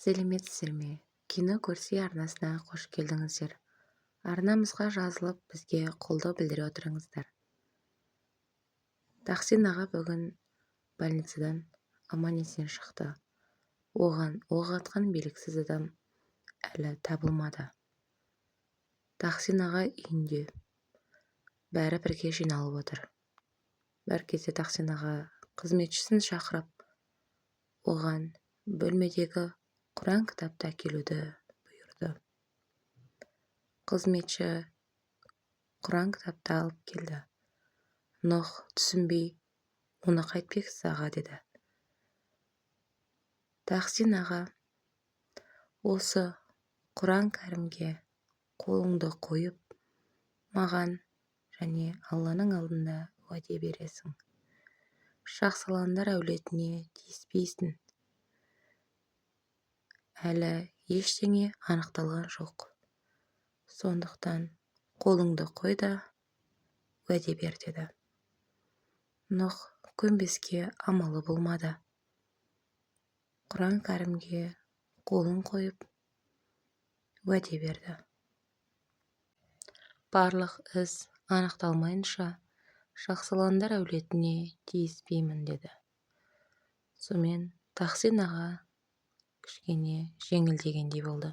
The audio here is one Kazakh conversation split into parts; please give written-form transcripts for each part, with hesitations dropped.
сәлеметсіздер ме? Кино көрсе арнасына қош келдіңіздер. Арнамызға жазылып, бізге қолдау білдіре отырыңыздар. Тахсин аға бүгін больницадан аман-есен шықты. Оған оқ атқан белгісіз адам әлі табылмады. Тахсин аға үйінде бәрі бірге жиналып отыр. Бір кезде Тахсин аға қызметшісін шақырып, оған бөлмедегі Құран кітапты әкелуді бұйырды. Қызметші Құран кітапты алып келді. Нұх түсінбей, оны қайтпексіз аға деді. Тахсин аға, осы Құран кәрімге қолыңды қойып, маған және Алланың алдында уәде бересің. Шахсаландар әулетіне тиіспейсің. Әлі ештеңе анықталған жоқ. Сондықтан қолыңды қой да уәде бер деді. Нұх көнбеске амалы болмады. Құран кәрімге қолын қойып уәде берді. Барлық іс анықталмайынша Шахсаландар әулетіне тиіспеймін деді. Сонымен Тахсин аға кішкене жеңілдегендей болды.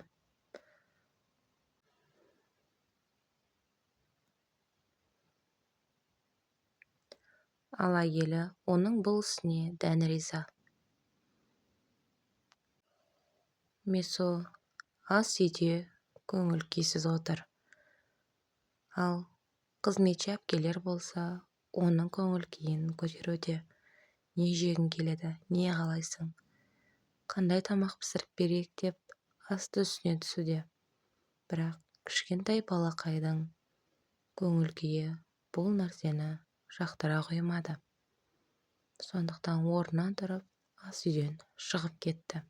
Ал әйелі оның бұл ісіне дән риза. Месо ас үйде көңіл күйсіз отыр. Ал қызметші әпкелер болса, оның көңіл күйін көтеруде. Не жегің келеді, не қалайсың? Қандай тамақ пісіріп берейік деп асты үстіне түсуде. Бірақ кішкентай балақайдың көңіл күйі бұл нәрсені жақтыра қоймады. Сондықтан орнынан тұрып ас үйден шығып кетті.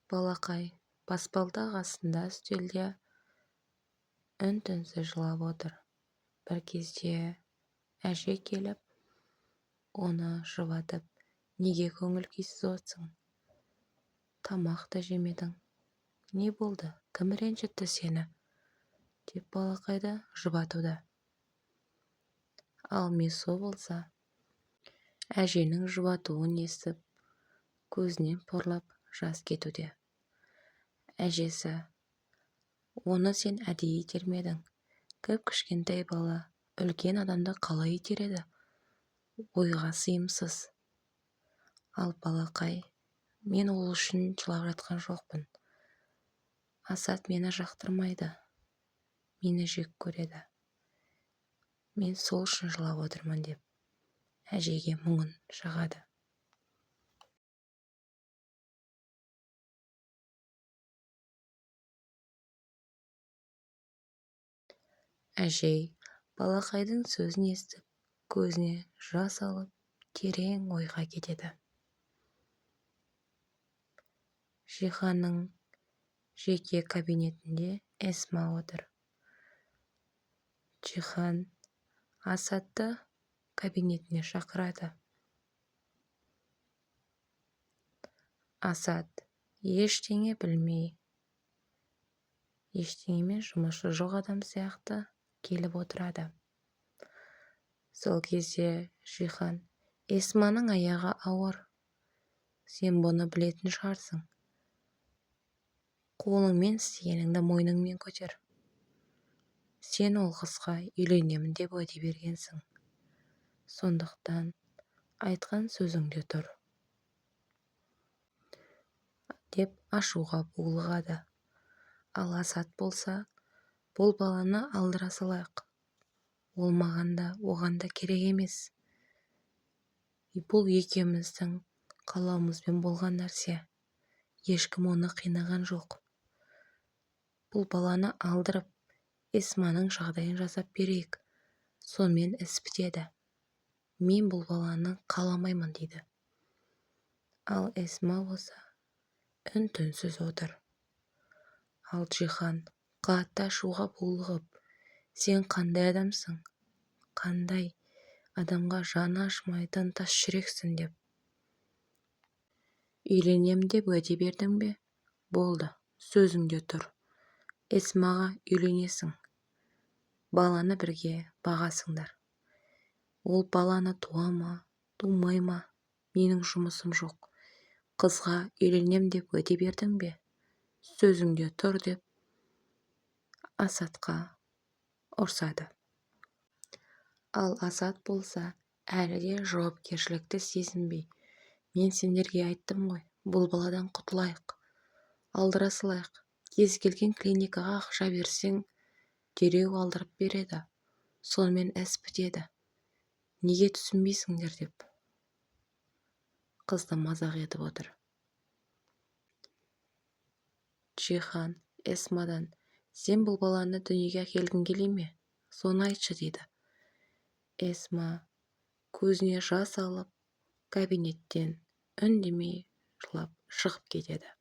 Балақай баспалдақ астында үстелде үн-түнсіз жылап отыр. Бір кезде әже келіп, оны жұбатып, неге көңіл күйсіз отсың? Тамақ та жемедің. Не болды? Кім ренжітті сені? Деп балақайды жұбатуда. Ал Месо болса, әженің жұбатуын естіп, көзінен пұрлап жас кетуде. Әжесі, оны сен әдейі итермедің. Кіп-кішкентай бала үлкен адамды қалай итереді? Ойға сыйымсыз. Ал балақай, мен ол үшін жылап жатқан жоқпын. Асад мені жақтырмайды. Мені жек көреді. Мен сол үшін жылап отырмын деп әжеге мұңын шағады. Әжей балақайдың сөзін естіп, көзіне жас алып, терең ойға кетеді. Жиханның жеке кабинетінде Эсма отыр. Жихан Асадты кабинетіне шақырады. Асад ештеңе білмей, ештеңемен жұмысы жоқ адам сияқты келіп отырады. Сол кезде Жихан, Эсманың аяғы ауыр. Сен бұны білетін шығарсың. Қолыңмен істегеніңді мойныңмен көтер. Сен ол қызға үйленемін деп уәде бергенсің. Сондықтан айтқан сөзіңде тұр. Деп ашуға булығады. Ал Асад болса, бұл баланы алдыра салайық. Ол маған да, оған да керек емес. Бұл екеуміздің қалауымызбен болған нәрсе. Ешкім оны қинаған жоқ. Бұл баланы алдырып, Эсманың жағдайын жасап берейік. Сонымен іс бітеді. Мен бұл баланы қаламаймын дейді. Ал Эсма болса, үн-түнсіз отыр. Ал Жихан қатты ашуға булығып, сен қандай адамсың? Қандай адамға жаны ашымайтын тас жүрексің деп. Үйленем деп уәде бердің бе? Болды, сөзіңде тұр. Эсмаға үйленесің. Баланы бірге бағасыңдар. Ол баланы туа ма, тумай ма, менің жұмысым жоқ. Қызға үйленем деп уәде бердің бе? Сөзіңде тұр деп Асадқа ұрсады. Ал Асад болса әлі де жауапкершілікті сезінбей, мен сендерге айттым ғой, бұл баладан құтылайық, алдыра салайық. Кез келген клиникаға ақша берсең, дереу алдырып береді. Сонымен іс бітеді. Неге түсінбейсіңдер деп қызды мазақ етіп отыр. Джихан Эсмадан, сен бұл баланы дүниеге әкелгің келе ме? Соны айтшы дейді. Эсма көзіне жас алып, кабинеттен үндемей жылап шығып кетеді.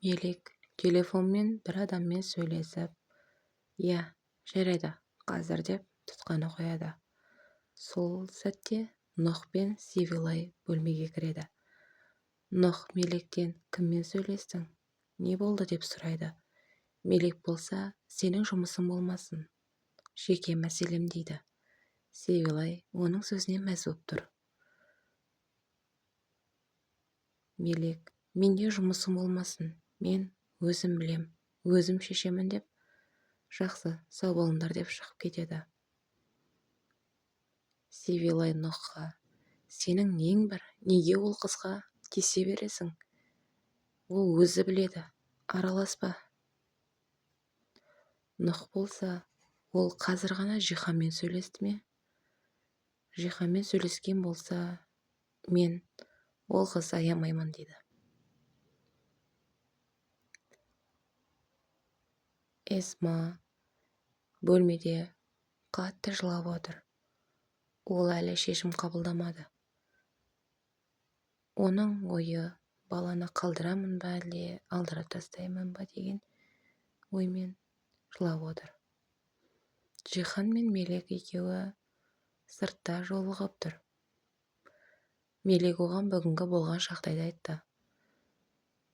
Мелик телефонмен бір адаммен сөйлесіп, «Я, жарайды, қазір» деп тұтқаны қояды. Сол сәтте Нұх пен Сивилай бөлмеге кіреді. Нұх Меликтен кіммен сөйлестің? Не болды деп сұрайды. Мелик болса, сенің жұмысың болмасын. Жеке мәселем дейді. Сивилай оның сөзіне мәз боп тұр. Мелик, менде жұмысың болмасын. Мен өзім білем, өзім шешемін деп, жақсы, сау болыңдар деп шығып кетеді. Сивилай Нұхқа, сенің нең бар, неге ол қызға тиісе бересің? Ол өзі біледі, араласпа. Нұх болса, ол қазір ғана Жиханмен сөйлесті ме? Жиханмен сөйлескен болса, мен ол қызды аямаймын дейді. Эсма бөлмеде қатты жылап отыр. Ол әлі шешім қабылдамады. Оның ойы баланы қалдырамын ба, әлде алдырып тастаймын ба деген оймен жылап отыр. Джихан мен Мелик екеуі сыртта жолығып тұр. Мелик оған бүгінгі болған жағдайды айтты.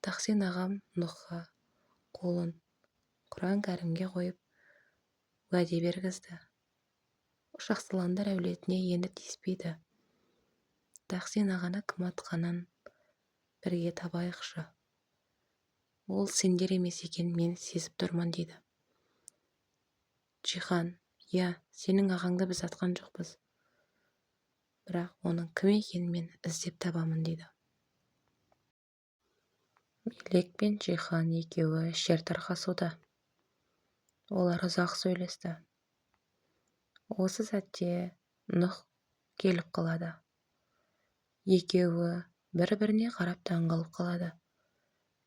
Тахсин ағам Нұхқа қолын Құран кәрімге қойып уәде бергізді. Шахсыландар әулетіне енді тиіспейді. Тахсин ағаны кім атқанын бірге табайықшы. Ол сендер емес екен, мен сезіп тұрмын дейді. Джихан, я, сенің ағаңды біз атқан жоқпыз. Бірақ оның кім екенін мен іздеп табамын дейді. Мелик пен Джихан екеуі шер тарқасуда. Олар ұзақ сөйлесті. Осы сәтте Нұх келіп қалады. Екеуі бір-біріне қарап таңғалып қалады.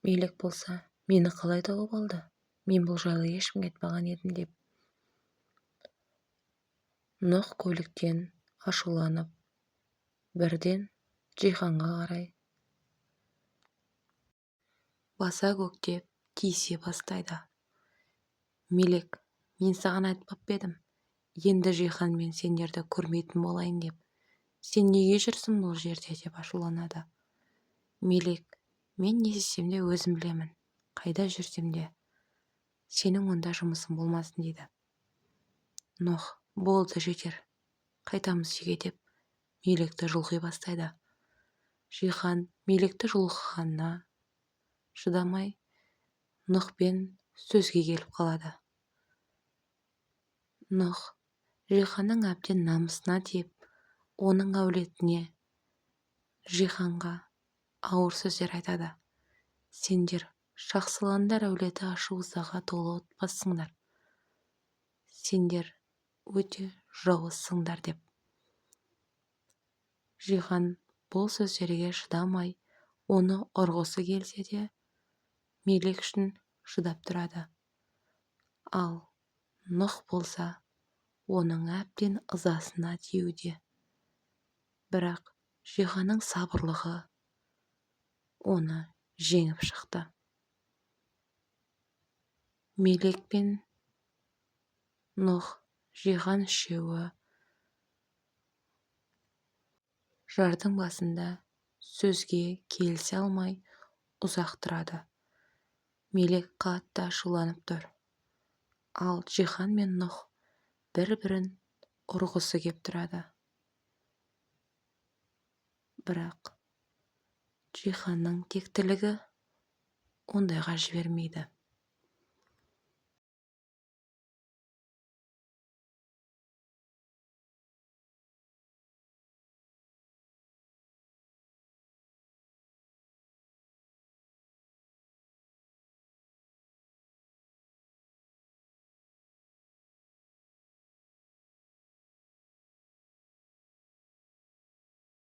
Мелик болса, мені қалай тауып алды? Мен бұл жайлы ешкімге айтпаған едім деп. Нұх көліктен ашуланып, бірден Джиханға қарай баса көктеп тиісе бастайды. Мелик, мен саған айтпап па едім, енді Джихан мен сендерді көрмейтін болайын деп. Сен неге жүрсің бұл жерде деп ашуланады. Мелик, мен не істесем де өзім білемін. Қайда жүрсем де. сенің онда жұмысың болмасын дейді. Нұх: болды, жетер, қайтамыз үйге деп мелекті жұлқи бастайды. Жихан мелекті жұлқығанына шыдамай Нұхпен сөзге келіп қалады. Нұх Жиханның әбден намысына тиіп, оның әулетіне, Жиханға ауыр сөздер айтады. Сендер жақсыландар әулеті ашу-ызаға толы отбасысыңдар. Сендер өте жауызсыңдар деп. Жихан бұл сөздерге шыдамай, оны ұрғысы келсе де, Мелек үшін шыдап тұрады. Ал Нұх болса, оның әбден ызасына тиюде. Бірақ Жиханның сабырлығы оны жеңіп шықты. Мелек пен Нұх, Жихан үшеуі жардың басында сөзге келісе алмай ұзақ тұрады. Мелек қатты ашуланып тұр. Ал Жихан мен Нұх бір-бірін ұрғысы кеп тұрады. Бірақ Жиханның тектілігі ондайға жібермейді.